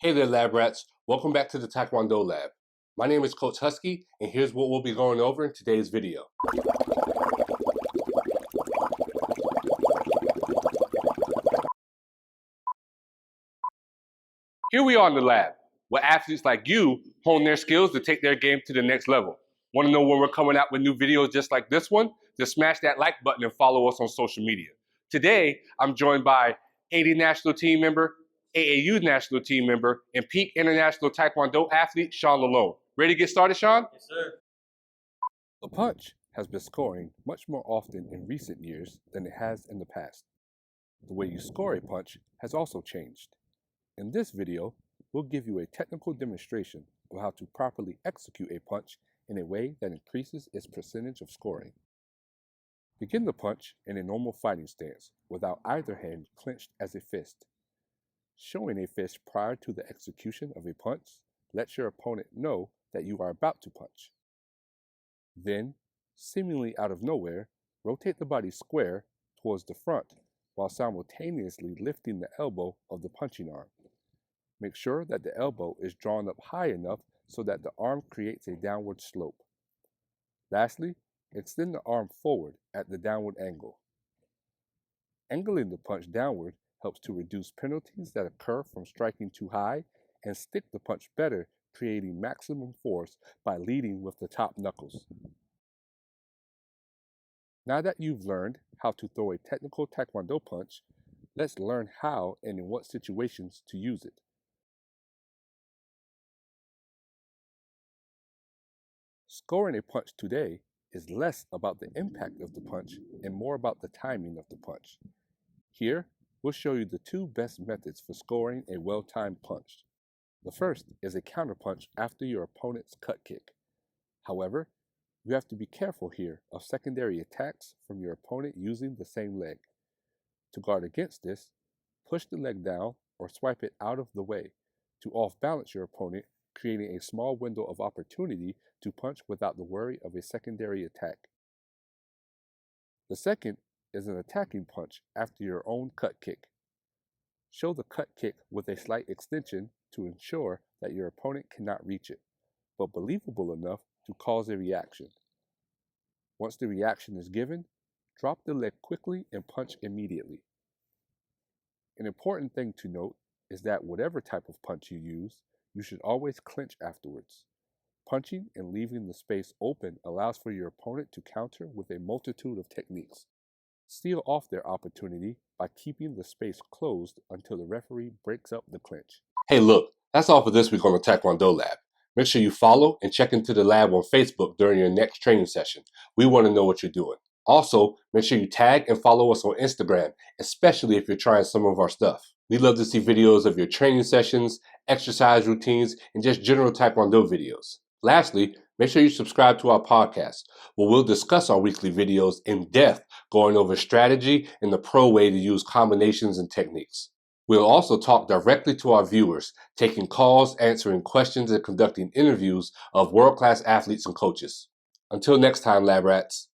Hey there, Lab Rats. Welcome back to the Taekwondo Lab. My name is Coach Husky, and here's what we'll be going over in today's video. Here we are in the lab, where athletes like you hone their skills to take their game to the next level. Want to know when we're coming out with new videos just like this one? Just smash that like button and follow us on social media. Today, I'm joined by Haiti national team member, AAU national team member, and peak international Taekwondo athlete, Sean Lalone. Ready to get started, Sean? Yes, sir. The punch has been scoring much more often in recent years than it has in the past. The way you score a punch has also changed. In this video, we'll give you a technical demonstration of how to properly execute a punch in a way that increases its percentage of scoring. Begin the punch in a normal fighting stance without either hand clenched as a fist. Showing a fist prior to the execution of a punch lets your opponent know that you are about to punch. Then, seemingly out of nowhere, rotate the body square towards the front while simultaneously lifting the elbow of the punching arm. Make sure that the elbow is drawn up high enough so that the arm creates a downward slope. Lastly, extend the arm forward at the downward angle. Angling the punch downward helps to reduce penalties that occur from striking too high and stick the punch better, creating maximum force by leading with the top knuckles. Now that you've learned how to throw a technical Taekwondo punch, let's learn how and in what situations to use it. Scoring a punch today is less about the impact of the punch and more about the timing of the punch. Here, we'll show you the two best methods for scoring a well-timed punch. The first is a counterpunch after your opponent's cut kick. However, you have to be careful here of secondary attacks from your opponent using the same leg. To guard against this, push the leg down or swipe it out of the way to off-balance your opponent, creating a small window of opportunity to punch without the worry of a secondary attack. The second is an attacking punch after your own cut kick. Show the cut kick with a slight extension to ensure that your opponent cannot reach it, but believable enough to cause a reaction. Once the reaction is given, drop the leg quickly and punch immediately. An important thing to note is that whatever type of punch you use, you should always clinch afterwards. Punching and leaving the space open allows for your opponent to counter with a multitude of techniques. Seal off their opportunity by keeping the space closed until the referee breaks up the clinch. Hey, look, that's all for this week on the Taekwondo Lab. Make sure you follow and check into the lab on Facebook during your next training session. We want to know what you're doing. Also, make sure you tag and follow us on Instagram, especially if you're trying some of our stuff. We love to see videos of your training sessions, exercise routines, and just general Taekwondo videos. Lastly, make sure you subscribe to our podcast, where we'll discuss our weekly videos in depth, going over strategy and the pro way to use combinations and techniques. We'll also talk directly to our viewers, taking calls, answering questions, and conducting interviews of world-class athletes and coaches. Until next time, Lab Rats.